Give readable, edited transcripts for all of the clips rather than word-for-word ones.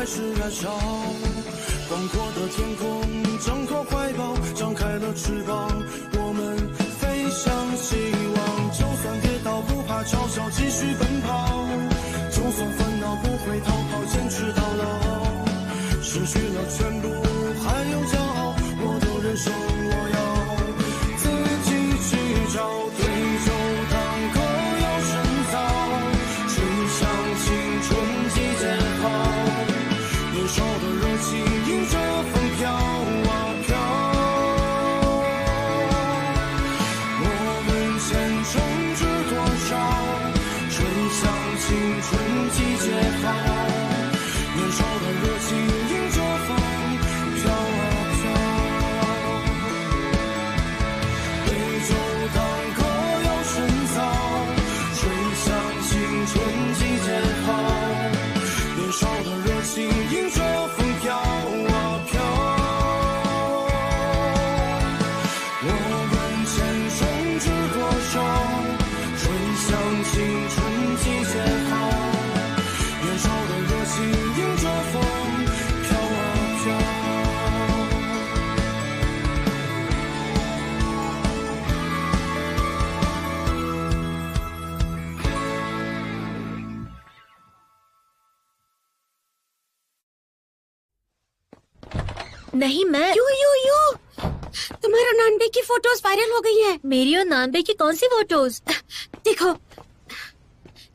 是燃烧。广阔的天空，张口怀抱，张开了翅膀，我们飞向希望。就算跌倒不怕嘲笑，继续奔跑。就算烦恼不会逃跑，坚持到老。失去了全部，还有骄傲，我的人生我要自己去找。对酒当歌要深造，吹响青春季节号。年少的热情迎着风飘啊飘，我们前程知多少？吹响青春季节号，年少的热情迎着风飘啊飘。对酒当歌要深造，吹响青春季节号，年少的热情迎着风飘啊飘。我们前程知多少？吹响青春季节号，年少的热情迎着风飘啊飘。नहीं मैं यू तुम्हारा नानबे की फोटोज वायरल हो गई हैं। मेरी और नानबे की कौन सी फोटोज? देखो,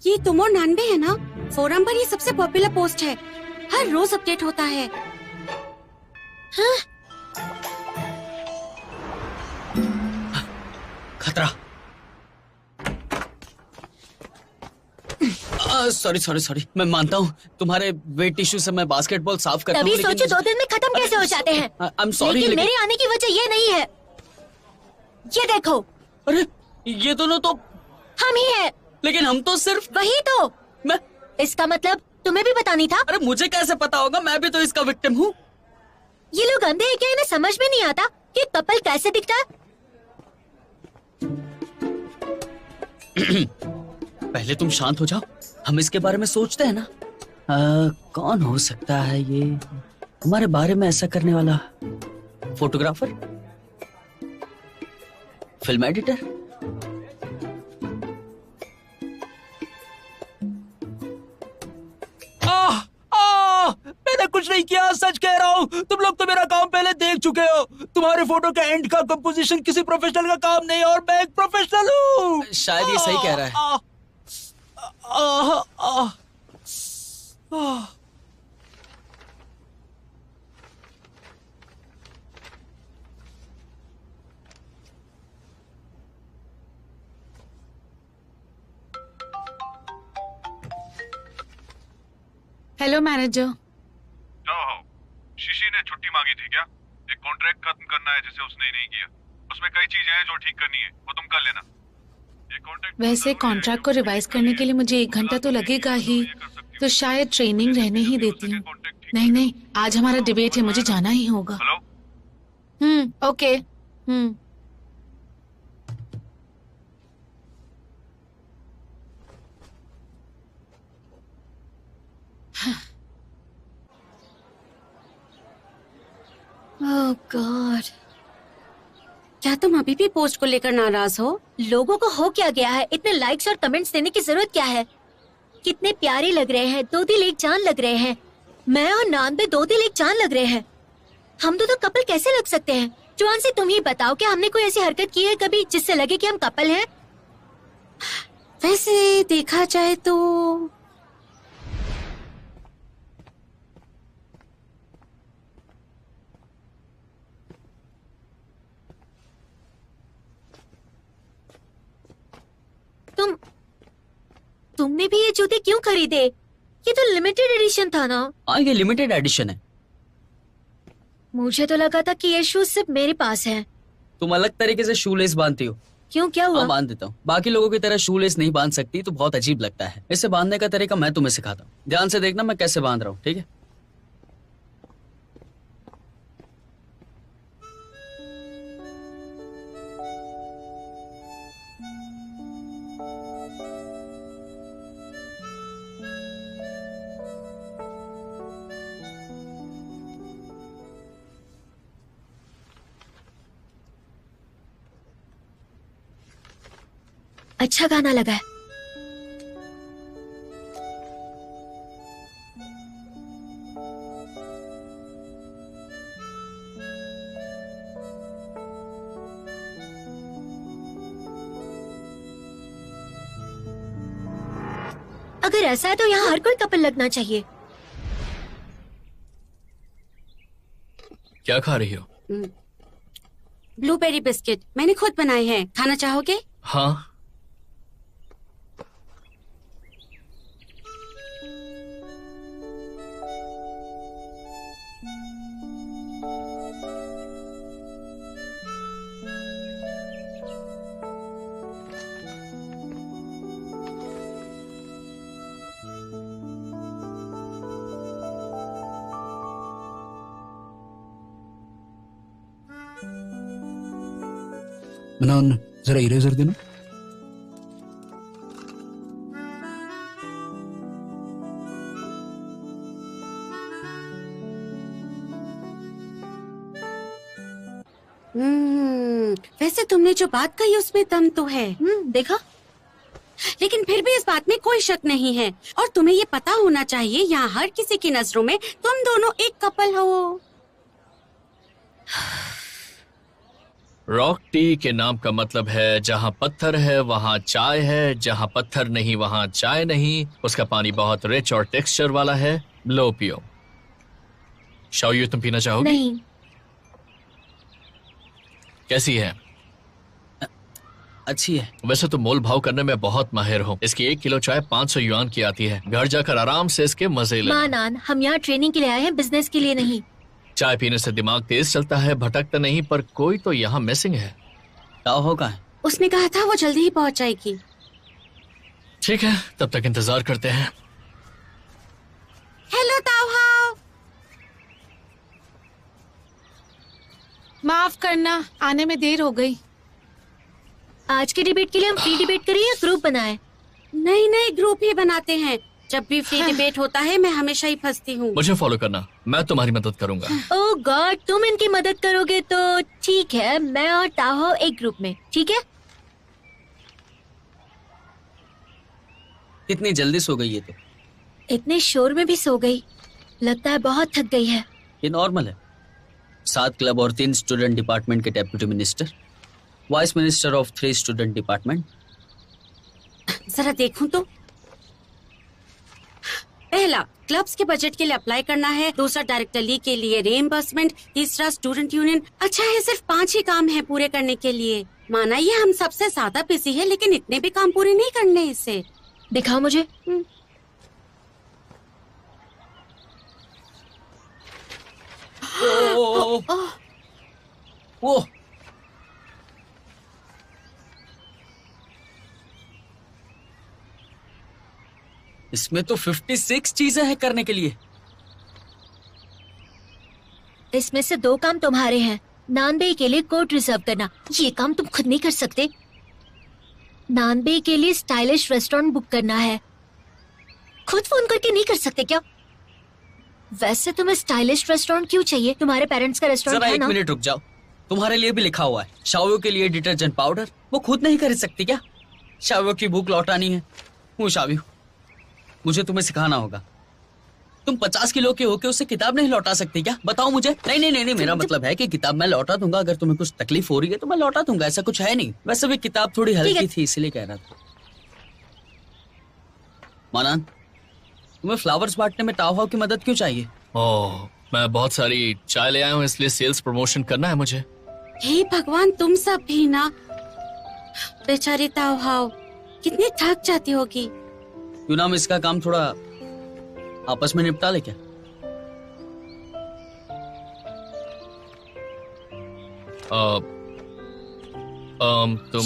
ये तुम और नानबे है ना, फोरम पर ये सबसे पॉपुलर पोस्ट है, हर रोज अपडेट होता है। हाँ? खतरा। सॉरी मैं मानता हूँ तुम्हारे वेट टिश्यू से मैं बास्केटबॉल साफ करता हूँ। तभी सोचो 2 दिन में खत्म कैसे हो जाते हैं। आई एम सॉरी, लेकिन मेरे आने की वजह ये नहीं है। ये देखो, अरे ये दोनों तो हम ही है। लेकिन हम तो सिर्फ वही तो। मैं इसका मतलब तुम्हें भी पता नहीं था? अरे मुझे कैसे पता होगा, मैं भी तो इसका विक्टिम हूँ। ये लोग अंधे हैं क्या? इन्हें समझ में नहीं आता कि कपल कैसे दिखता है? पहले तुम शांत हो जाओ, हम इसके बारे में सोचते हैं ना। कौन हो सकता है ये हमारे बारे में ऐसा करने वाला? फोटोग्राफर, फिल्म एडिटर, मैंने कुछ नहीं किया, सच कह रहा हूँ। तुम लोग तो मेरा काम पहले देख चुके हो। तुम्हारे फोटो का एंड का कंपोजिशन किसी प्रोफेशनल का काम नहीं, और मैं एक प्रोफेशनल हूँ। शायद ये सही कह रहा है। Hello manager. शीशी ने छुट्टी मांगी थी क्या? एक कॉन्ट्रैक्ट खत्म करना है जिसे उसने ही नहीं किया। उसमें कई चीजें हैं जो ठीक करनी है, वो तुम कर लेना। वैसे कॉन्ट्रैक्ट को रिवाइज करने के लिए मुझे 1 घंटा तो लगेगा ही, तो शायद ट्रेनिंग रहने ही देती हूँ। नहीं, आज हमारा डिबेट है, मुझे जाना ही होगा। ओके। ओह गॉड, क्या तुम अभी भी पोस्ट को लेकर नाराज हो? लोगों को हो क्या गया है? इतने लाइक्स और कमेंट्स देने की जरूरत क्या है? कितने प्यारे लग रहे हैं, 2 दिल एक जान लग रहे हैं। मैं और नानबे 2 दिल एक जान लग रहे हैं। हम तो कपल कैसे लग सकते हैं? जॉन से तुम ही बताओ, क्या हमने कोई ऐसी हरकत की है कभी जिससे लगे कि हम कपल हैं? वैसे देखा जाए तो तुमने भी ये जूते क्यों खरीदे? ये तो लिमिटेड एडिशन था ना? हाँ, ये लिमिटेड एडिशन है। मुझे तो लगा था कि ये शूज सिर्फ मेरे पास है। तुम अलग तरीके से शूलेस बांधती हो। क्यों, क्या हुआ? बांध देता हूँ। बाकी लोगों की तरह शूलेस नहीं बांध सकती तो बहुत अजीब लगता है। इसे बांधने का तरीका मैं तुम्हें सिखाता हूँ। ध्यान से देखना मैं कैसे बांध रहा हूँ, ठीक है? अच्छा गाना लगा है। अगर ऐसा है तो यहाँ हर कोई कपल लगना चाहिए। क्या खा रही हो? ब्लूबेरी बिस्किट मैंने खुद बनाए हैं, खाना चाहोगे? हाँ। मनान, जरा इरेजर देना। वैसे तुमने जो बात कही उसमें दम तो है। देखा? लेकिन फिर भी इस बात में कोई शक नहीं है, और तुम्हें ये पता होना चाहिए यहाँ हर किसी की नजरों में तुम दोनों एक कपल हो। रॉक टी के नाम का मतलब है जहाँ पत्थर है वहाँ चाय है, जहाँ पत्थर नहीं वहाँ चाय नहीं। उसका पानी बहुत रिच और टेक्सचर वाला है। लो पियो। शाओयू, तुम पीना चाहोगे? नहीं। कैसी है? अच्छी है। वैसे तो मोल भाव करने में बहुत माहिर हूँ। इसकी 1 किलो चाय 500 युआन की आती है। घर जाकर आराम से इसके मजे लेना। मानान, हम यहाँ ट्रेनिंग के लिए आए हैं, बिजनेस के लिए नहीं। चाय पीने से दिमाग तेज चलता है, भटकता नहीं। पर कोई तो यहाँ मिसिंग है। ताओहो कहाँ है? उसने कहा था वो जल्दी ही पहुँच जाएगी। ठीक है, तब तक इंतजार करते हैं। हेलो ताओहाओ। माफ करना, आने में देर हो गई। आज के डिबेट के लिए हम फ्री डिबेट करें या ग्रुप बनाए? नहीं नहीं, ग्रुप ही बनाते हैं। जब भी फ्री डिबेट होता है मैं हमेशा ही फंसती हूँ। मुझे फॉलो करना, मैं तुम्हारी मदद करूंगा। ओह गॉड, तुम इनकी मदद करोगे तो ठीक है। मैं और ताहो एक ग्रुप में, ठीक है? इतनी जल्दी सो गई है तो? इतने शोर में भी सो गई। लगता है बहुत थक गई है। ये नॉर्मल है। 7 क्लब और 3 स्टूडेंट डिपार्टमेंट के deputy minister, vice minister of 3 student department. जरा देखूं तो। पहला, क्लब्स के बजट के लिए अप्लाई करना है। दूसरा, डायरेक्टर ली के लिए रिएम्बर्समेंट। तीसरा, स्टूडेंट यूनियन। अच्छा है, सिर्फ 5 ही काम है पूरे करने के लिए। माना ये हम सबसे ज्यादा बिजी है, लेकिन इतने भी काम पूरे नहीं करने इससे। दिखाओ मुझे। ओह, इसमें तो 56 चीजें हैं करने के लिए। इसमें से 2 काम तुम्हारे हैं। नानबे के लिए कोट रिजर्व करना, ये काम तुम खुद नहीं कर सकते। नानबे के लिए स्टाइलिश रेस्टोरेंट बुक करना है। खुद फोन करके नहीं कर सकते क्या? वैसे तुम्हें स्टाइलिश रेस्टोरेंट क्यों चाहिए? तुम्हारे पेरेंट्स का रेस्टोरेंट जरा है एक ना? मिनट रुक जाओ, तुम्हारे लिए भी लिखा हुआ है। शाओ के लिए डिटर्जेंट पाउडर वो खुद नहीं खरीद सकती क्या? शाओ की भूख लौटानी है। हूँ शाओ, मुझे तुम्हें सिखाना होगा। तुम 50 किलो के होके उससे किताब नहीं लौटा सकती क्या? बताओ मुझे। नहीं नहीं नहीं, नहीं मेरा मतलब है कि किताब मैं लौटा दूंगा। अगर तुम्हें कुछ तकलीफ हो रही है तो मैं लौटा दूंगा, ऐसा कुछ है नहीं। वैसे भी किताब थोड़ी हल्की थी इसलिए कह रहा था। मानान, तुम्हें फ्लावर्स बांटने में ताओहाओ की मदद क्यों चाहिए? ओह, मैं बहुत सारी चाय ले आया हूँ, इसलिए सेल्स प्रमोशन करना है मुझे। हे भगवान, तुम सब भी ना। बेचारी ताओहाओ कितनी थक जाती होगी। क्यों ना हम इसका काम थोड़ा आपस में निपटा ले क्या? तुम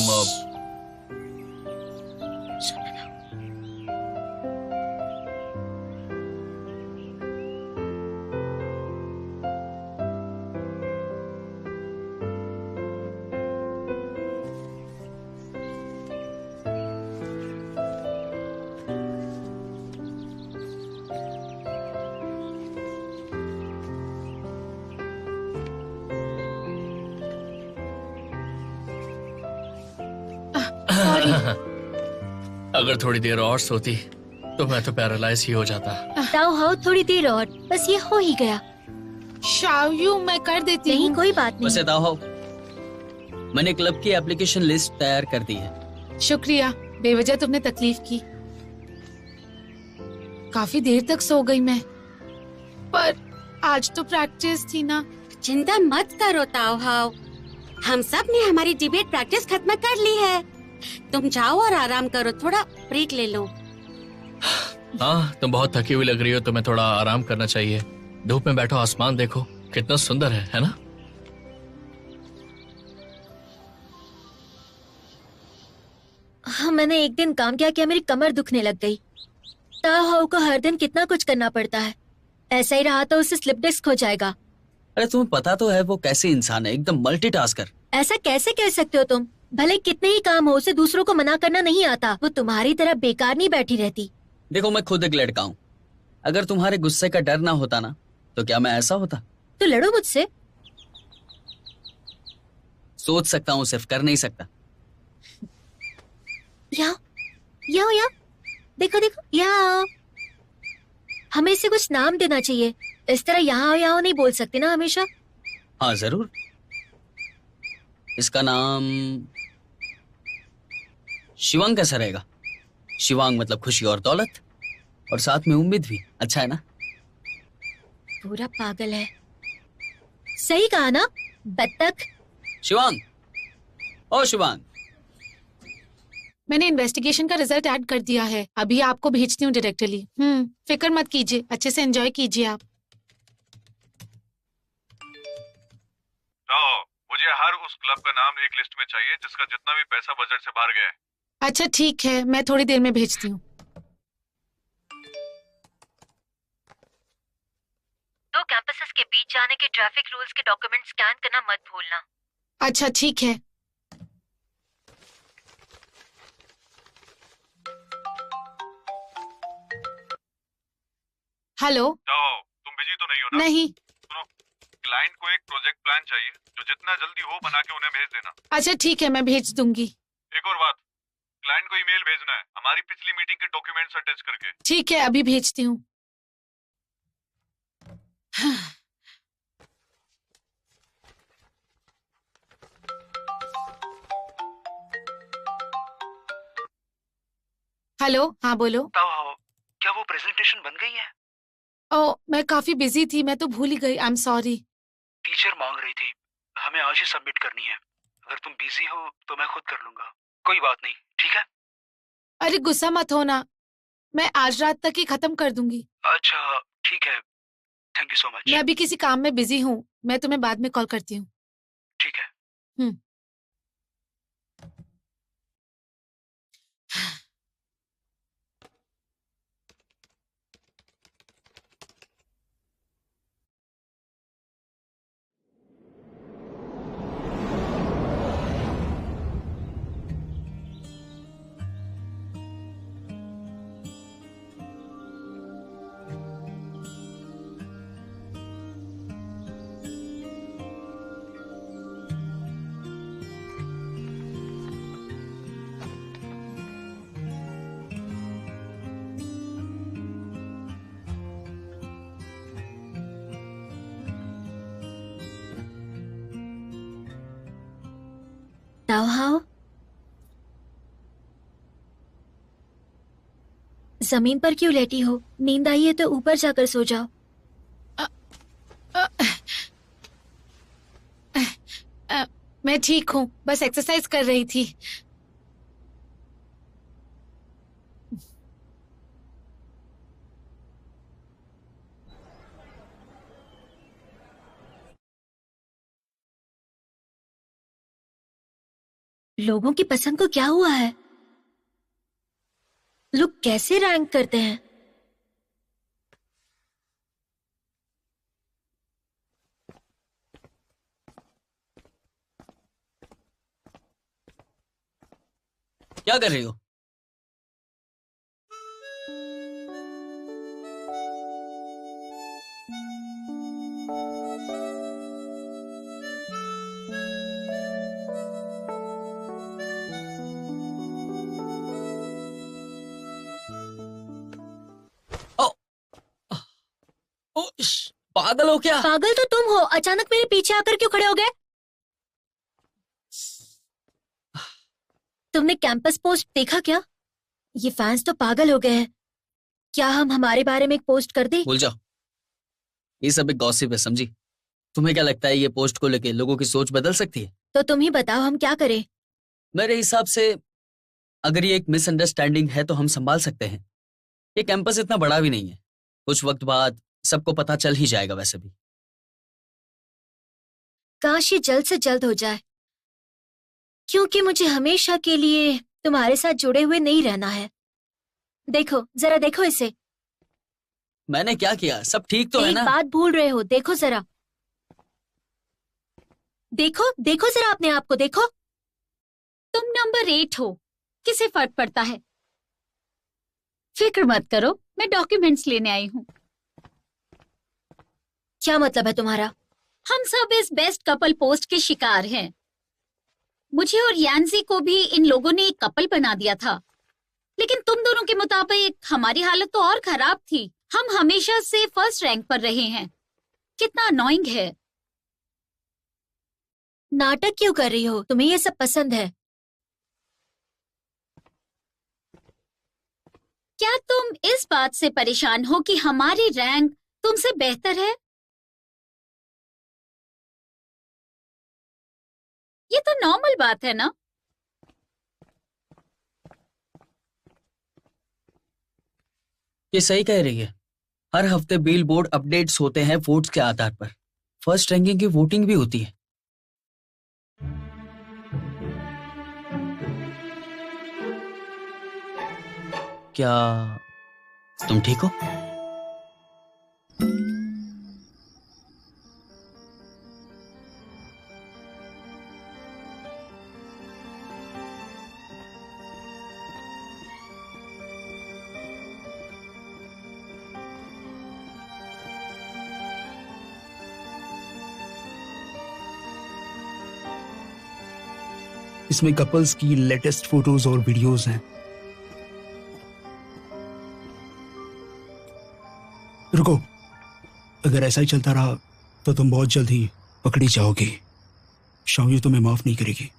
अगर थोड़ी देर और सोती तो मैं तो पैरालाइज ही हो जाता। ताओ हाओ थोड़ी देर और, बस ये हो ही गया। शाओयू मैं कर देती नहीं हूँ। कोई बात वैसे नहीं। दाओ, मैंने क्लब की एप्लीकेशन लिस्ट तैयार कर दी है। शुक्रिया, बेवजह तुमने तकलीफ की। काफी देर तक सो गई मैं, पर आज तो प्रैक्टिस थी ना। चिंता मत करो ताओ हाओ, हम सब ने हमारी डिबेट प्रैक्टिस खत्म कर ली है। तुम जाओ और आराम करो, थोड़ा ब्रेक ले लो। हाँ, तुम बहुत थकी हुई लग रही हो, तुम्हें थोड़ा आराम करना चाहिए। धूप में बैठो, आसमान देखो कितना सुंदर है ना? हाँ, मैंने एक दिन काम किया मेरी कमर दुखने लग गई। ताओ हाओ को हर दिन कितना कुछ करना पड़ता है। ऐसा ही रहा तो उसे स्लिप डिस्क हो जाएगा। अरे तुम्हें पता तो है वो कैसे इंसान है, एकदम मल्टीटास्कर। ऐसा कैसे कह सकते हो तुम? भले कितने ही काम हो, उसे दूसरों को मना करना नहीं आता। वो तुम्हारी तरह बेकार नहीं बैठी रहती। देखो मैं खुद एक लड़का हूँ, अगर तुम्हारे गुस्से का डर ना होता ना तो क्या मैं ऐसा होता? तो लड़ो मुझसे। सोच सकता हूँ, सिर्फ कर नहीं सकता। यहाँ यहाँ यहाँ देखो देखो यहाँ। हमें इसे कुछ नाम देना चाहिए। इस तरह यहाँ नहीं बोल सकते ना हमेशा। हाँ जरूर, इसका नाम शिवांग कैसा रहेगा? शिवांग मतलब खुशी और दौलत, और साथ में उम्मीद भी। अच्छा है ना? पूरा पागल है। सही कहा ना, बत्तख। शिवांग, ओ शिवांग। मैंने इन्वेस्टिगेशन का रिजल्ट ऐड कर दिया है, अभी आपको भेजती हूँ डायरेक्टली। फिक्र मत कीजिए, अच्छे से एंजॉय कीजिए आप। मुझे हर उस क्लब का नाम एक लिस्ट में चाहिए जिसका जितना भी पैसा बजट से बाहर गया है। अच्छा ठीक है, मैं थोड़ी देर में भेजती हूँ। दो कैंपसेस के बीच जाने के ट्रैफिक रूल्स के डॉक्यूमेंट स्कैन करना मत भूलना। अच्छा ठीक है। हेलो। तुम बिजी तो नहीं हो ना? नहीं। सुनो, क्लाइंट को एक प्रोजेक्ट प्लान चाहिए जो जितना जल्दी हो बना के उन्हें भेज देना। अच्छा ठीक है, मैं भेज दूंगी। एक और बात, क्लाइंट को ईमेल भेजना है हमारी पिछली मीटिंग के डॉक्यूमेंट्स अटैच करके। ठीक है, अभी भेजती हूँ। हेलो, हाँ बोलो। क्या वो प्रेजेंटेशन बन गई है? ओ, मैं काफी बिजी थी, मैं तो भूल ही गई। I am sorry. टीचर मांग रही थी, हमें आज ही सबमिट करनी है। अगर तुम बिजी हो तो मैं खुद कर लूंगा। कोई बात नहीं, ठीक है? अरे गुस्सा मत होना, मैं आज रात तक ही खत्म कर दूंगी। अच्छा ठीक है, थैंक यू सो मच। मैं अभी किसी काम में बिजी हूँ, मैं तुम्हें बाद में कॉल करती हूँ। ठीक है। ताओ हाओ, जमीन पर क्यों लेटी हो? नींद आई है तो ऊपर जाकर सो जाओ। मैं ठीक हूँ, बस एक्सरसाइज कर रही थी। लोगों की पसंद को क्या हुआ है? लोग कैसे रैंक करते हैं? क्या कर रही हो? पागल हो क्या? पागल तो तुम हो, अचानक मेरे पीछे आकर क्यों खड़े हो गए? तुमने कैंपस पोस्ट देखा क्या? ये फैंस तो पागल हो गए हैं। क्या हम हमारे बारे में एक पोस्ट कर दें? भूल जाओ, ये सब एक गॉसिप है, समझी? तुम्हें क्या लगता है ये पोस्ट को लेके लोगों की सोच बदल सकती है? तो तुम ही बताओ हम क्या करें? मेरे हिसाब से अगर ये एक मिसअंडरस्टैंडिंग है तो हम संभाल सकते हैं। ये कैंपस इतना बड़ा भी नहीं है, कुछ वक्त बाद सबको पता चल ही जाएगा वैसे भी। काश ये जल्द से जल्द हो जाए, क्योंकि मुझे हमेशा के लिए तुम्हारे साथ जुड़े हुए नहीं रहना है। देखो, जरा देखो इसे। मैंने क्या किया? सब ठीक तो है एक ना? बात भूल रहे हो, देखो जरा। देखो देखो जरा अपने आप को देखो। तुम नंबर 8 हो, किसे फर्क पड़ता है? फिक्र मत करो, मैं डॉक्यूमेंट्स लेने आई हूँ। क्या मतलब है तुम्हारा? हम सब इस बेस्ट कपल पोस्ट के शिकार हैं। मुझे और यान्सी को भी इन लोगों ने एक कपल बना दिया था, लेकिन तुम दोनों के मुताबिक हमारी हालत तो और खराब थी। हम हमेशा से फर्स्ट रैंक पर रहे हैं। कितना अनोइंग है। नाटक क्यों कर रही हो? तुम्हें ये सब पसंद है? क्या तुम इस बात से परेशान हो कि हमारी रैंक तुमसे बेहतर है? ये तो नॉर्मल बात है ना? ये सही कह रही है। हर हफ्ते बिल बोर्ड अपडेट्स होते हैं वोट्स के आधार पर। फर्स्ट रैंकिंग की वोटिंग भी होती है। क्या तुम ठीक हो? इसमें कपल्स की लेटेस्ट फोटोज और वीडियोस हैं। रुको, अगर ऐसा ही चलता रहा तो तुम बहुत जल्द ही पकड़ी जाओगी। शाओयू तुम्हें माफ नहीं करेगी।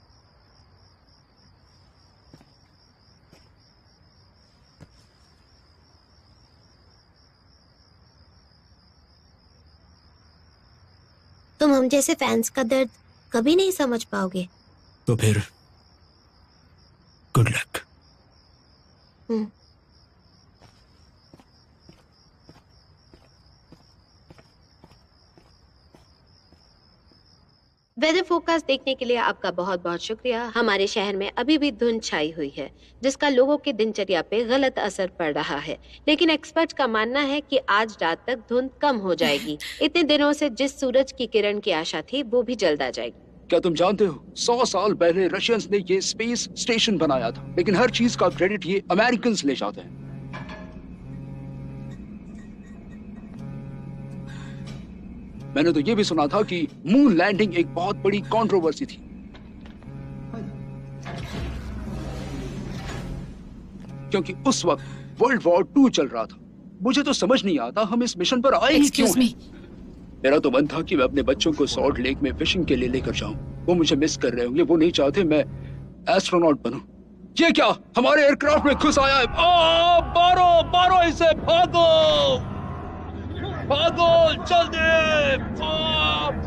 तुम हम जैसे फैंस का दर्द कभी नहीं समझ पाओगे। तो फिर गुड लक। वेदर फोरकास्ट देखने के लिए आपका बहुत बहुत शुक्रिया। हमारे शहर में अभी भी धुंध छाई हुई है, जिसका लोगों की दिनचर्या पे गलत असर पड़ रहा है, लेकिन एक्सपर्ट्स का मानना है कि आज रात तक धुंध कम हो जाएगी। इतने दिनों से जिस सूरज की किरण की आशा थी वो भी जल्द आ जाएगी। क्या तुम जानते हो 100 साल पहले रशियंस ने ये स्पेस स्टेशन बनाया था, लेकिन हर चीज का क्रेडिट ये अमेरिकन्स ले जाते हैं। मैंने तो ये भी सुना था कि मून लैंडिंग एक बहुत बड़ी कंट्रोवर्सी थी, क्योंकि उस वक्त वर्ल्ड वॉर 2 चल रहा था। मुझे तो समझ नहीं आता हम इस मिशन पर आए ही क्यों हैं। मेरा तो मन था कि मैं अपने बच्चों को सॉल्ट लेक में फिशिंग के लिए लेकर जाऊं। वो मुझे मिस कर रहे होंगे, वो नहीं चाहते मैं एस्ट्रोनॉट बनूं। ये क्या हमारे एयरक्राफ्ट में घुस आया है? मारो मारो इसे, भागो भागो जल्दी,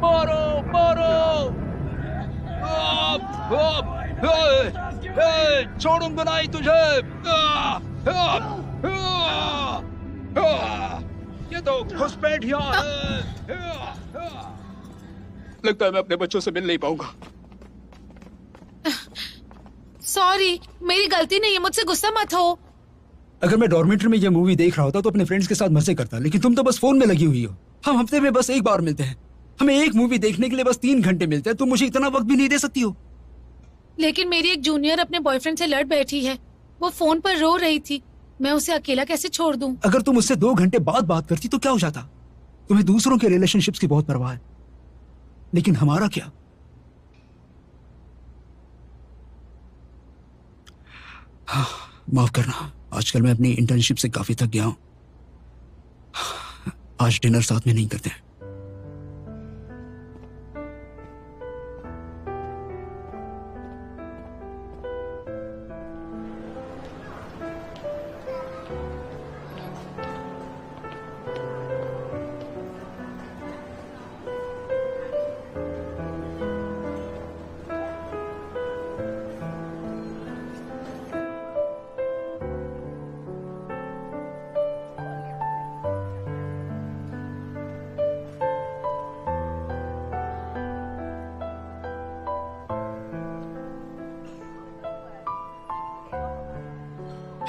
मारो मारो, छोड़ूंगा नहीं तुझे। ये तो घुसपैठिया है। लगता है मैं अपने बच्चों से मिल नहीं पाऊंगा। सॉरी, मेरी गलती नहीं है, मुझसे गुस्सा मत हो। अगर मैं डॉर्मेट्री में ये मूवी देख रहा होता तो अपने फ्रेंड्स के साथ मजे करता, लेकिन तुम तो बस फोन में लगी हुई हो। हम हफ्ते में बस एक बार मिलते हैं, हमें एक मूवी देखने के लिए बस 3 घंटे मिलते हैं। तुम मुझे इतना वक्त भी नहीं दे सकती हो? लेकिन मेरी एक जूनियर अपने बॉयफ्रेंड से लड़ बैठी है, वो फोन पर रो रही थी। मैं उसे अकेला कैसे छोड़ दूं? अगर तुम उससे 2 घंटे बाद बात करती तो क्या हो जाता? तुम्हें दूसरों के रिलेशनशिप्स की बहुत परवाह है, लेकिन हमारा क्या? माफ करना, आजकल मैं अपनी इंटर्नशिप से काफी थक गया हूं। आज डिनर साथ में नहीं करते हैं।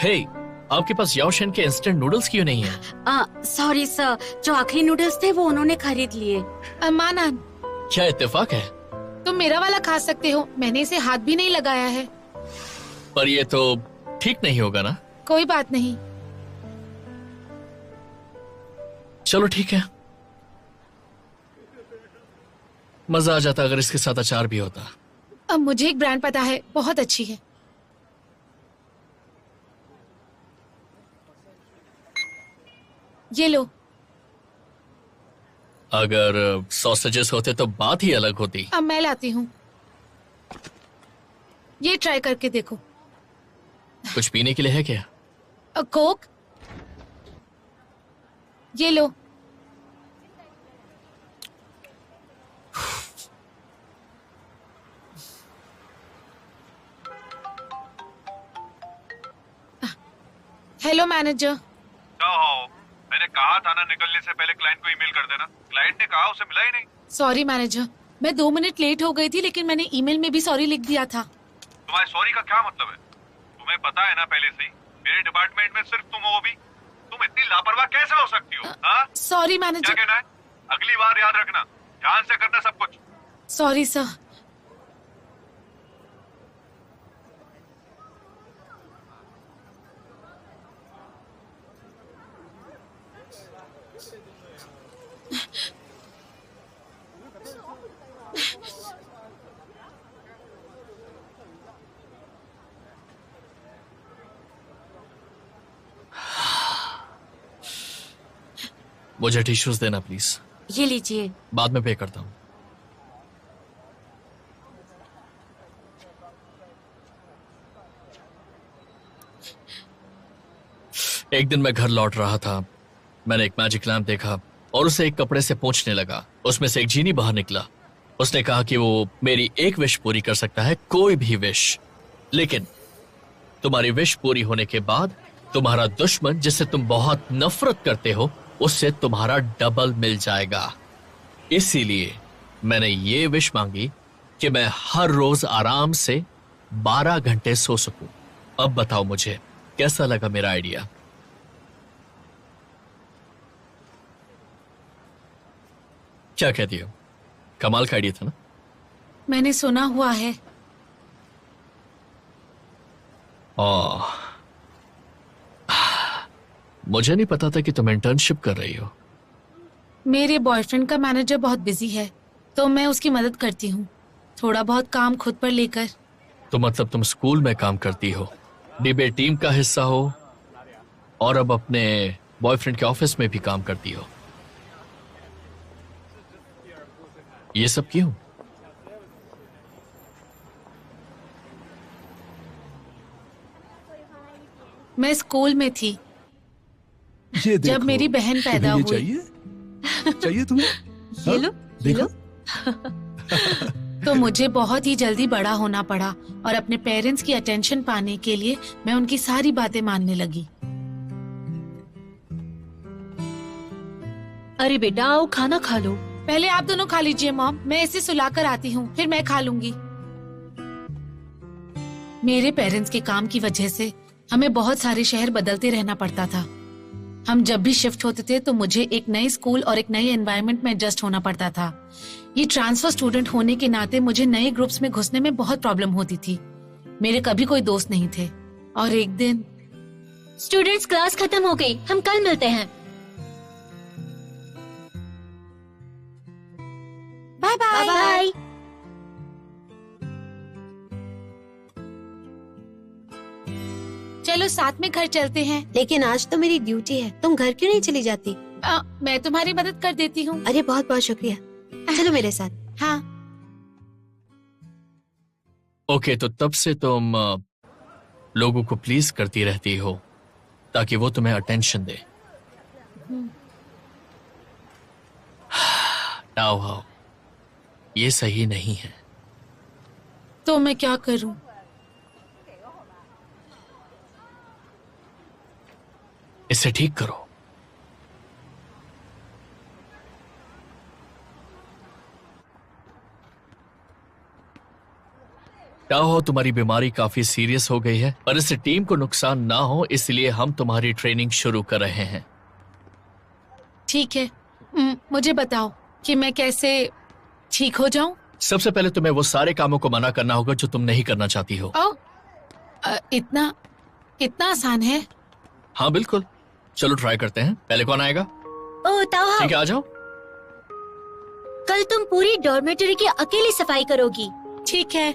हे, आपके पास याओशन के इंस्टेंट नूडल्स क्यों नहीं है? सॉरी सर, जो आखिरी नूडल्स थे वो उन्होंने खरीद लिए। मानन, क्या इत्तेफाक है? तुम मेरा वाला खा सकते हो, मैंने इसे हाथ भी नहीं लगाया है। पर ये तो ठीक नहीं होगा ना? कोई बात नहीं। चलो ठीक है, मजा आ जाता अगर इसके साथ अचार भी होता। अब मुझे एक ब्रांड पता है, बहुत अच्छी है। ये लो। अगर सॉसेजेस होते तो बात ही अलग होती। अब मैं लाती हूँ, ये ट्राई करके देखो। कुछ पीने के लिए है क्या? कोक, ये लो। Hello manager. मैंने कहा था ना निकलने से पहले क्लाइंट को ईमेल कर देना। क्लाइंट ने कहा उसे मिला ही नहीं। सॉरी मैनेजर, मैं 2 मिनट लेट हो गई थी, लेकिन मैंने ईमेल में भी सॉरी लिख दिया था। तुम्हारे सॉरी का क्या मतलब है? तुम्हें पता है ना पहले से ही मेरे डिपार्टमेंट में सिर्फ तुम हो भी। तुम इतनी लापरवाह कैसे हो सकती हो? Sorry manager. क्या कहना है? अगली बार याद रखना, ध्यान से करना सब कुछ। Sorry sir. मुझे टिश्यूज देना प्लीज। ये लीजिए। बाद में पे करता हूँ। एक दिन मैं घर लौट रहा था, मैंने एक मैजिक लैम्प देखा और उसे एक कपड़े से पोंछने लगा। उसमें से एक जीनी बाहर निकला। उसने कहा कि वो मेरी एक विश पूरी कर सकता है, कोई भी विश, लेकिन तुम्हारी विश पूरी होने के बाद तुम्हारा दुश्मन जिससे तुम बहुत नफरत करते हो उससे तुम्हारा डबल मिल जाएगा। इसीलिए मैंने ये विश मांगी कि मैं हर रोज आराम से 12 घंटे सो सकूं। अब बताओ मुझे कैसा लगा मेरा आइडिया? क्या कहती हो? कमाल का आइडिया था ना? मैंने सुना हुआ है। मुझे नहीं पता था कि तुम इंटर्नशिप कर रही हो। मेरे बॉयफ्रेंड का मैनेजर बहुत बिजी है, तो मैं उसकी मदद करती हूँ, थोड़ा बहुत काम खुद पर लेकर। तो मतलब तुम स्कूल में काम करती हो, डिबेट टीम का हिस्सा हो और अब अपने बॉयफ्रेंड के ऑफिस में भी काम करती हो। ये सब क्यों? मैं स्कूल में थी जब मेरी बहन पैदा हुई। चाहिए तुम्हें? ये लो, ये लो। तो मुझे बहुत ही जल्दी बड़ा होना पड़ा और अपने पेरेंट्स की अटेंशन पाने के लिए मैं उनकी सारी बातें मानने लगी। अरे बेटा आओ खाना खा लो। पहले आप दोनों खा लीजिए मॉम, मैं इसे सुलाकर आती हूँ, फिर मैं खा लूंगी। मेरे पेरेंट्स के काम की वजह से हमें बहुत सारे शहर बदलते रहना पड़ता था। हम जब भी शिफ्ट होते थे तो मुझे एक नए स्कूल और एक नए एनवायरनमेंट में एडजस्ट होना पड़ता था। ये ट्रांसफर स्टूडेंट होने के नाते मुझे नए ग्रुप्स में घुसने में बहुत प्रॉब्लम होती थी। मेरे कभी कोई दोस्त नहीं थे और एक दिन स्टूडेंट्स क्लास खत्म हो गई, हम कल मिलते हैं। Bye bye. बाय। चलो साथ में घर चलते हैं। लेकिन आज तो मेरी ड्यूटी है, तुम घर क्यों नहीं चली जाती? मैं तुम्हारी मदद कर देती हूँ। अरे बहुत बहुत शुक्रिया। चलो मेरे साथ। हाँ। ओके, तो तब से तुम लोगों को प्लीज करती रहती हो ताकि वो तुम्हें अटेंशन दे। नाउ ये सही नहीं है। तो मैं क्या करूं? इसे ठीक करो। ताओ, तुम्हारी बीमारी काफी सीरियस हो गई है, पर इससे टीम को नुकसान ना हो इसलिए हम तुम्हारी ट्रेनिंग शुरू कर रहे हैं। ठीक है, मुझे बताओ कि मैं कैसे ठीक हो जाऊं? सबसे पहले तुम्हें वो सारे कामों को मना करना होगा जो तुम नहीं करना चाहती हो। इतना आसान है? हाँ बिल्कुल, चलो ट्राई करते हैं। पहले कौन आएगा? ओ ताओ, ठीक है, आ जाओ। कल तुम पूरी डॉर्मेटरी की अकेली सफाई करोगी। ठीक है।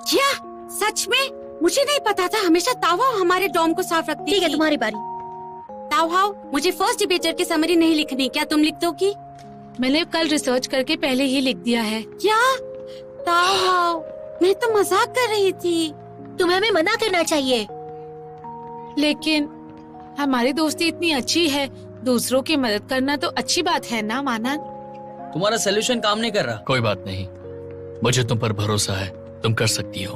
क्या सच में? मुझे नहीं पता था। हमेशा ताओहाओ हमारे डॉर्म को साफ रखती थी। ठीक है, तुम्हारी बारी। ताओहाओ, मुझे फर्स्ट डिबेटर की समरी नहीं लिखनी, क्या तुम लिख दोगी? मैंने कल रिसर्च करके पहले ही लिख दिया है। क्या? ताओहाओ, मैं तो मजाक कर रही थी। तुम्हें हमें मना करना चाहिए। लेकिन हमारी दोस्ती इतनी अच्छी है, दूसरों की मदद करना तो अच्छी बात है ना माना? तुम्हारा सोल्यूशन काम नहीं कर रहा। कोई बात नहीं, मुझे तुम पर भरोसा है, तुम कर सकती हो।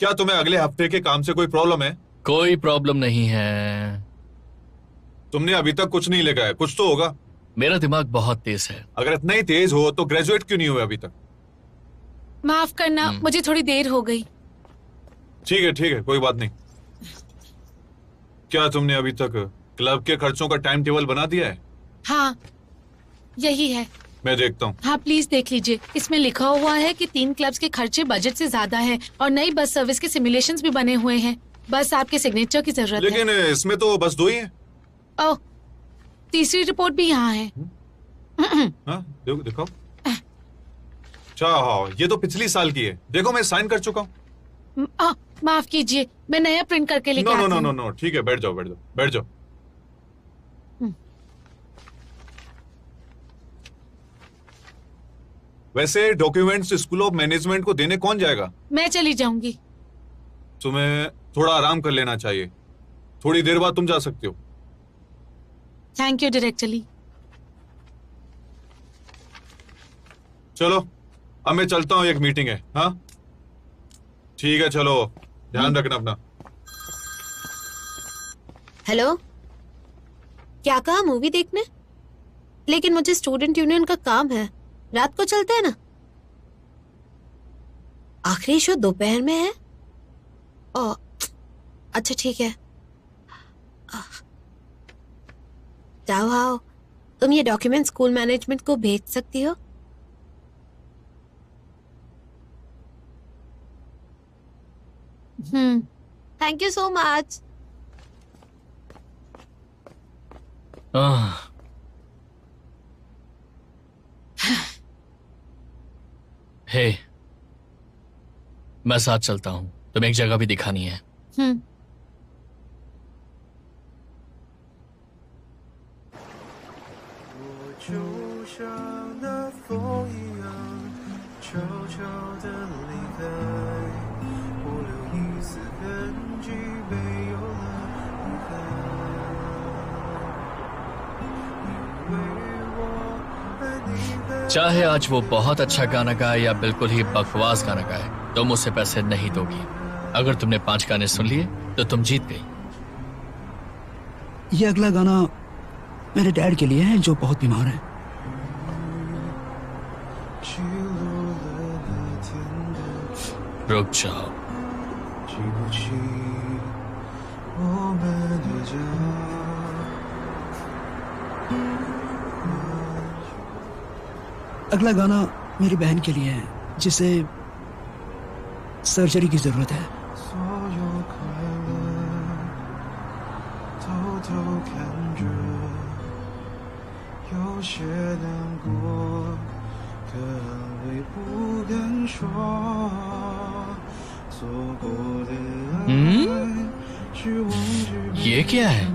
क्या तुम्हें अगले हफ्ते के काम से कोई प्रॉब्लम है? कोई प्रॉब्लम नहीं है। तुमने अभी तक कुछ नहीं लिखा है, कुछ तो होगा। मेरा दिमाग बहुत तेज है। अगर इतना ही तेज हो तो ग्रेजुएट क्यों नहीं हुए अभी तक? माफ करना, मुझे थोड़ी देर हो गई। ठीक है, कोई बात नहीं। क्या तुमने अभी तक क्लब के खर्चों का टाइम टेबल बना दिया है? हाँ, यही है। मैं देखता हूँ। हाँ प्लीज देख लीजिए। इसमें लिखा हुआ है कि 3 क्लब्स के खर्चे बजट से ज्यादा है और नई बस सर्विस के सिमुलेशंस भी बने हुए हैं। बस आपके सिग्नेचर की जरूरत है। लेकिन इसमें तो बस 2 ही है। ओह, तीसरी रिपोर्ट भी यहाँ है। हाँ, दिखाओ। अच्छा, हाँ, ये तो पिछली साल की है। देखो, मैं साइन कर चुका हूँ। माफ कीजिए, मैं नया प्रिंट करके लेके आती हूँ। नो, ठीक है, बैठ जाओ। वैसे डॉक्यूमेंट्स स्कूल ऑफ मैनेजमेंट को देने कौन जाएगा? मैं चली जाऊंगी। तुम्हें थोड़ा आराम कर लेना चाहिए। थोड़ी देर बाद तुम जा सकते हो। Thank you directly. चलो, अब मैं चलता हूँ, एक मीटिंग है। हाँ ठीक है, चलो, ध्यान रखना अपना। हेलो, क्या कहा? मूवी देखने? लेकिन मुझे स्टूडेंट यूनियन का काम है, रात को चलते हैं ना। आखिरी शो दोपहर में है। अच्छा ठीक है। ताओहाओ, तुम ये डॉक्यूमेंट स्कूल मैनेजमेंट को भेज सकती हो? Thank you so much. Hey, मैं साथ चलता हूँ। तुम्हें एक जगह भी दिखानी है। चाहे आज वो बहुत अच्छा गाना गाए या बिल्कुल ही बकवास गाना गाए, तुम उसे पैसे नहीं दोगी। अगर तुमने 5 गाने सुन लिए तो तुम जीत गई। ये अगला गाना मेरे डैड के लिए है जो बहुत बीमार है। रुक जाओ। अगला गाना मेरी बहन के लिए है जिसे सर्जरी की जरूरत है। ये क्या है?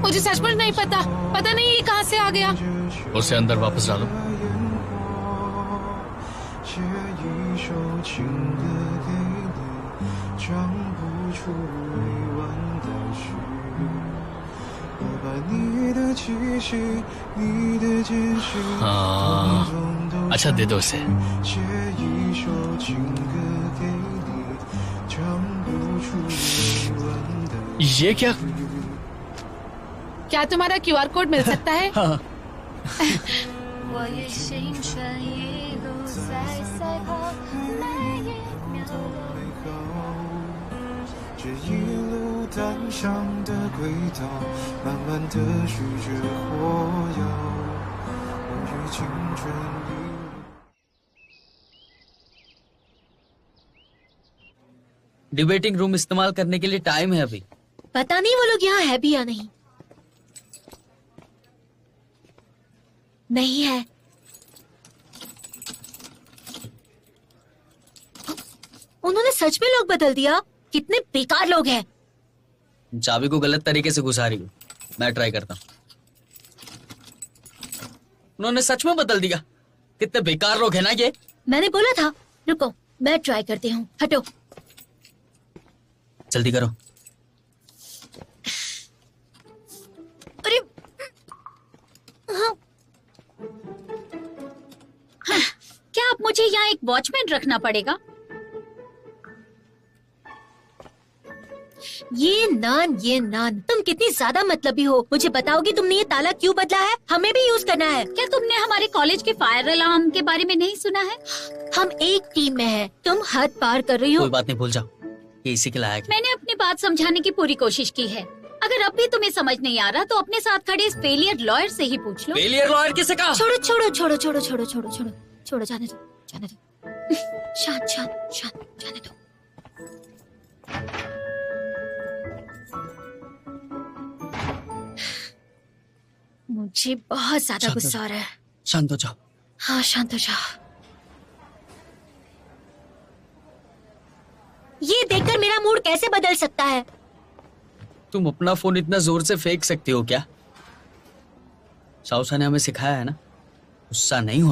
मुझे सचमुच नहीं पता नहीं ये कहाँ से आ गया। उसे अंदर वापस डालो। हाँ, अच्छा दे दो उसे। ये क्या? क्या तुम्हारा QR कोड मिल सकता है? हाँ। डिबेटिंग रूम इस्तेमाल करने के लिए टाइम है अभी। पता नहीं वो लोग यहाँ है भी या नहीं। नहीं है। उन्होंने सच में लोग बदल दिया। कितने बेकार लोग हैं। चाबी को गलत तरीके से घुसा रही हूँ। मैं ट्राई करता हूँ। उन्होंने सच में बदल दिया। कितने बेकार लोग हैं ना ये। मैंने बोला था। रुको मैं ट्राई करती हूँ। हटो। जल्दी करो। अरे हाँ। क्या अब मुझे यहाँ एक वॉचमैन रखना पड़ेगा? ये नान तुम कितनी ज्यादा मतलबी हो। मुझे बताओगी तुमने ये ताला क्यों बदला है? हमें भी यूज करना है। क्या तुमने हमारे कॉलेज के फायर अलार्म के बारे में नहीं सुना है? हम एक टीम में हैं। तुम हद पार कर रही हो। कोई बात नहीं, भूल जाओ। ये इसी के लायक है। मैंने अपनी बात समझाने की पूरी कोशिश की है। अगर अब भी तुम्हें समझ नहीं आ रहा तो अपने साथ खड़े इस फेलियर लॉयर से ही पूछ लो। फेलियर लॉयर किसे कहा? छोड़ो जाने दो। शांत जाने दो। मुझे बहुत ज्यादा गुस्सा आ रहा है। शांत हो जाओ। हाँ शांत हो जाओ। ये देखकर मेरा मूड कैसे बदल सकता है? तुम अपना फोन इतना जोर से फेंक सकती हो क्या? साउसा ने हमें सिखाया है ना, गुस्सा नहीं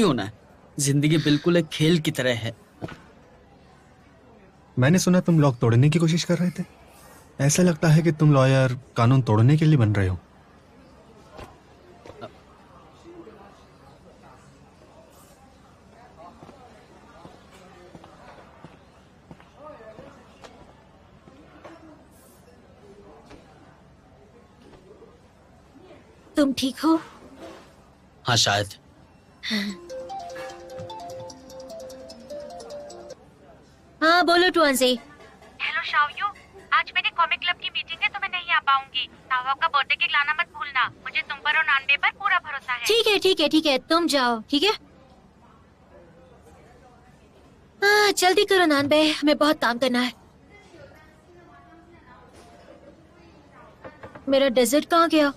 होना है। जिंदगी बिल्कुल एक खेल की तरह है। मैंने सुना तुम लॉक तोड़ने की कोशिश कर रहे थे। ऐसा लगता है कि तुम लॉयर कानून तोड़ने के लिए बन रहे हो। तुम ठीक हो? हाँ शायद। हाँ बोलो टुआंसी। हेलो शाओयू, आज मेरी कॉमिक क्लब की मीटिंग है तो मैं नहीं आ पाऊंगी। तावा का बर्थडे केक लाना मत भूलना। मुझे तुम पर और नानबे पर पूरा भरोसा है। ठीक है तुम जाओ। ठीक है। हाँ जल्दी करो नानबे, हमें बहुत काम करना है। मेरा डेजर्ट कहाँ गया?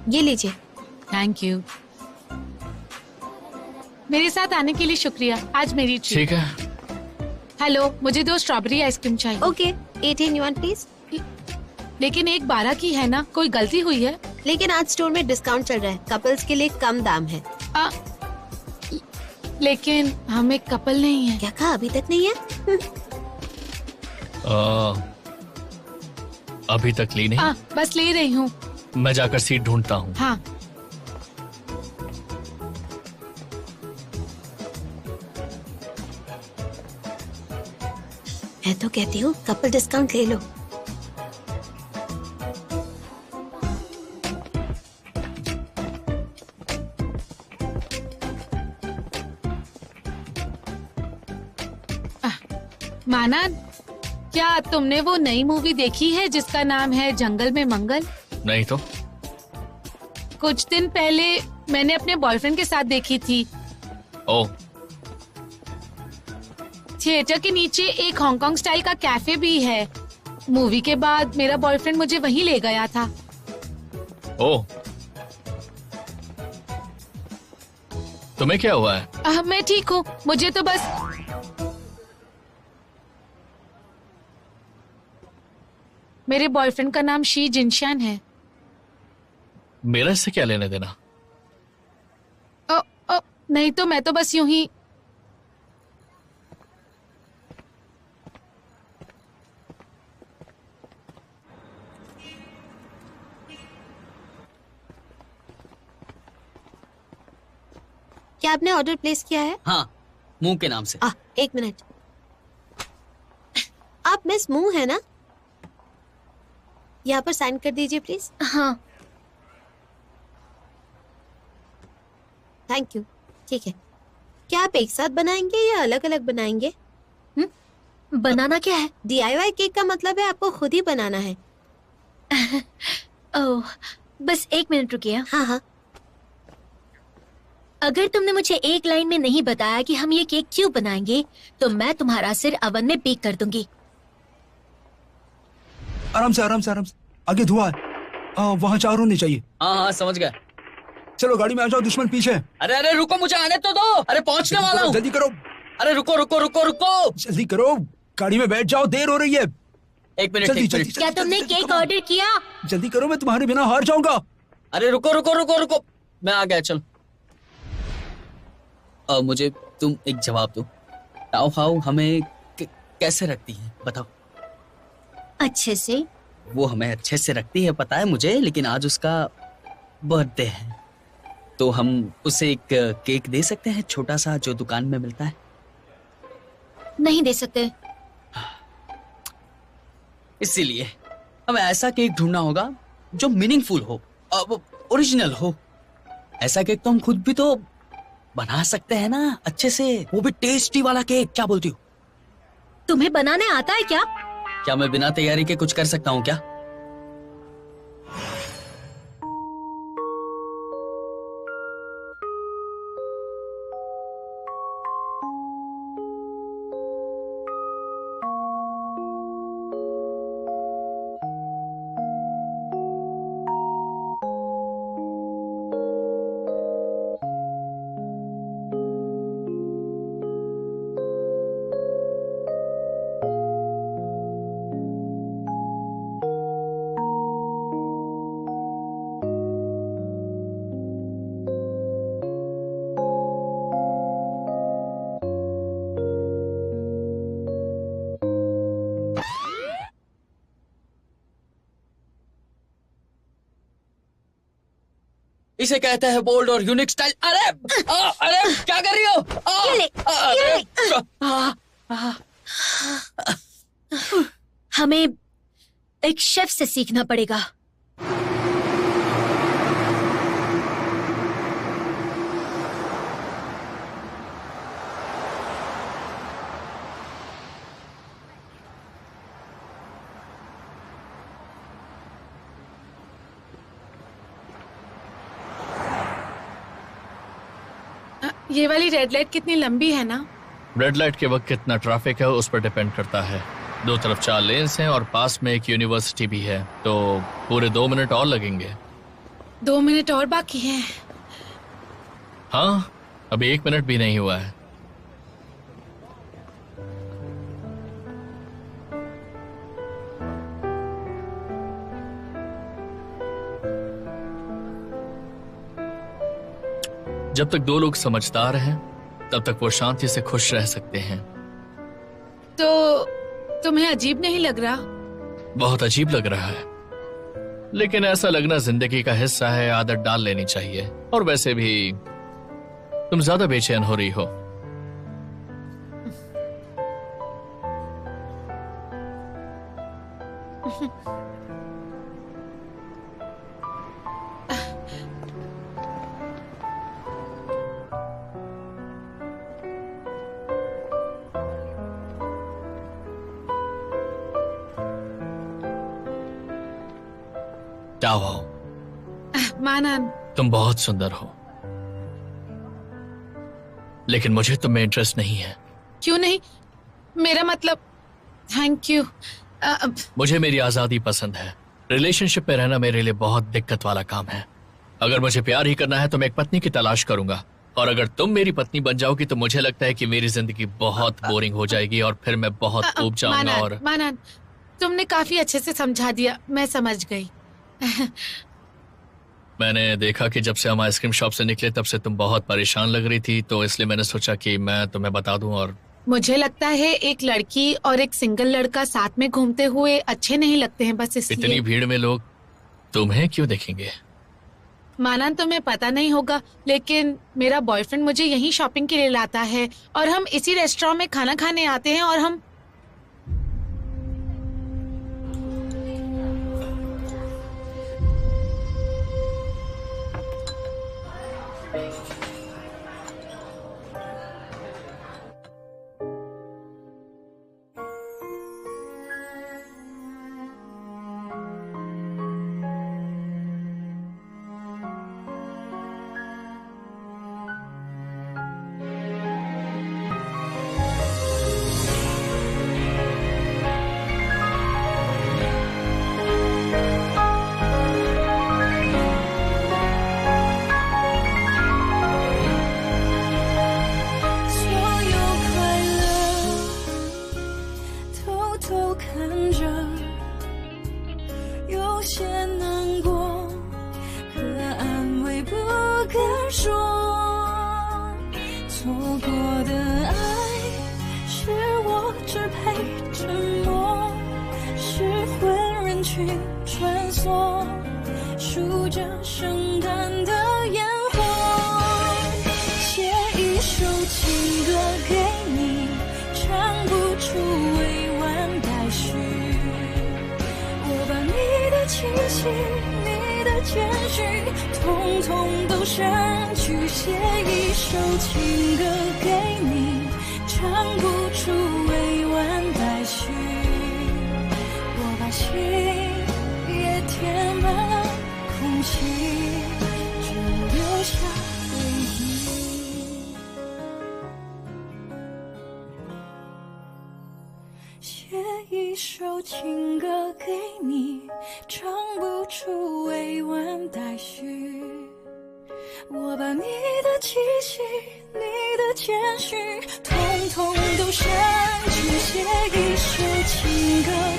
ये लीजिए। Thank you. मेरे साथ आने के लिए शुक्रिया। आज मेरी ट्रीट। ठीक है। हेलो, मुझे 2 स्ट्रॉबेरी आइसक्रीम चाहिए। Okay 18 yuan please. लेकिन एक 12 की है ना, कोई गलती हुई है? लेकिन आज स्टोर में डिस्काउंट चल रहा है, कपल्स के लिए कम दाम है। लेकिन हम एक कपल नहीं है। क्या कहा? अभी तक नहीं है? अभी तक ली नहीं। बस ले रही हूँ। मैं जाकर सीट ढूंढता हूँ। हाँ। मैं तो कहती हूँ कपल डिस्काउंट ले लो। माना, क्या तुमने वो नई मूवी देखी है जिसका नाम है जंगल में मंगल? नहीं तो। कुछ दिन पहले मैंने अपने बॉयफ्रेंड के साथ देखी थी। ओह। थिएटर के नीचे एक हांगकांग स्टाइल का कैफे भी है। मूवी के बाद मेरा बॉयफ्रेंड मुझे वहीं ले गया था। ओह, तुम्हें क्या हुआ है? मैं ठीक हूँ, मुझे तो बस मेरे बॉयफ्रेंड का नाम शी जिनशान है। मेरा इससे क्या लेने देना? नहीं तो मैं तो बस यूं ही। क्या आपने ऑर्डर प्लेस किया है? हाँ, मुंह के नाम से। एक मिनट, आप मिस मुंह है ना? यहाँ पर साइन कर दीजिए प्लीज। हाँ। Thank you. ठीक है, क्या आप एक साथ बनाएंगे या अलग अलग बनाएंगे? बनाना क्या है? DIY केक का मतलब है आपको खुद ही बनाना है। ओह, बस 1 मिनट रुकिए। हाँ हाँ। अगर तुमने मुझे एक लाइन में नहीं बताया कि हम ये केक क्यों बनाएंगे, तो मैं तुम्हारा सिर अवन में बेक कर दूंगी। आराम से आराम से आराम से, आगे धुआं है, वहाँ 4 होने चाहिए। हाँ हाँ, समझ गया। चलो गाड़ी में आ जाओ, दुश्मन पीछे। अरे अरे रुको, मुझे आने तो दो। अरे पहुंचने वाला हूँ। जल्दी करो। अरे रुको रुको रुको रुको, जल्दी करो, गाड़ी में बैठ जाओ, देर हो रही है। 1 मिनट, जल्दी, 1 मिनट। जल्दी, क्या तुमने केक ऑर्डर किया? जल्दी करो, मैं तुम्हारे बिना हार जाऊंगा। अरे रुको रुको रुको रुको, मैं आ गया। चलो, मुझे तुम एक जवाब दो। ताओ हाउ हमें कैसे रखती है, बताओ। अच्छे से। वो हमें अच्छे से रखती है, पता है मुझे, लेकिन आज उसका बर्थडे है, तो हम उसे एक केक दे सकते हैं, छोटा सा, जो दुकान में मिलता है? नहीं दे सकते। इसीलिए हमें ऐसा केक ढूंढना होगा जो मीनिंगफुल हो, ओरिजिनल हो। ऐसा केक तो हम खुद भी तो बना सकते हैं ना, अच्छे से, वो भी टेस्टी वाला केक। क्या बोलती हो? तुम्हें बनाने आता है क्या? क्या मैं बिना तैयारी के कुछ कर सकता हूँ क्या? इसे कहते हैं बोल्ड और यूनिक स्टाइल। अरे अरे क्या कर रही हो? हमें एक शेफ से सीखना पड़ेगा। ये वाली रेड लाइट कितनी लंबी है ना? रेड लाइट के वक्त कितना ट्रैफिक है उस पर डिपेंड करता है। 2 तरफ 4 लेन्स हैं और पास में एक यूनिवर्सिटी भी है, तो पूरे 2 मिनट और लगेंगे। 2 मिनट और बाकी है। हाँ, अभी 1 मिनट भी नहीं हुआ है। जब तक 2 लोग समझदार हैं, तब तक वो शांति से खुश रह सकते हैं। तो तुम्हें अजीब नहीं लग रहा? बहुत अजीब लग रहा है, लेकिन ऐसा लगना जिंदगी का हिस्सा है, आदत डाल लेनी चाहिए। और वैसे भी तुम ज्यादा बेचैन हो रही हो। ताओ, मानन, तुम बहुत सुंदर हो, लेकिन मुझे तुम में इंटरेस्ट नहीं है। क्यों नहीं? मेरा मतलब, थैंक यू, मुझे मेरी आजादी पसंद है। रिलेशनशिप में रहना मेरे लिए बहुत दिक्कत वाला काम है। अगर मुझे प्यार ही करना है तो मैं एक पत्नी की तलाश करूंगा, और अगर तुम मेरी पत्नी बन जाओगी तो मुझे लगता है कि मेरी जिंदगी बहुत बोरिंग हो जाएगी और फिर मैं बहुत ऊब जाऊंगा। और मानन, तुमने काफी अच्छे से समझा दिया, मैं समझ गई। मैंने देखा कि जब से हम आइसक्रीम शॉप से निकले तब से तुम बहुत परेशान लग रही थी, तो इसलिए मैंने सोचा कि मैं तुम्हें बता दूं। और मुझे लगता है एक लड़की और एक सिंगल लड़का साथ में घूमते हुए अच्छे नहीं लगते हैं, बस इसलिए। इतनी भीड़ में लोग तुम्हें क्यों देखेंगे? मानन, तुम्हें पता नहीं होगा लेकिन मेरा बॉयफ्रेंड मुझे यहीं शॉपिंग के लिए लाता है और हम इसी रेस्टोरेंट में खाना खाने आते हैं और हम我把你的气息，你的谦虚，统统都删去，写一首情歌。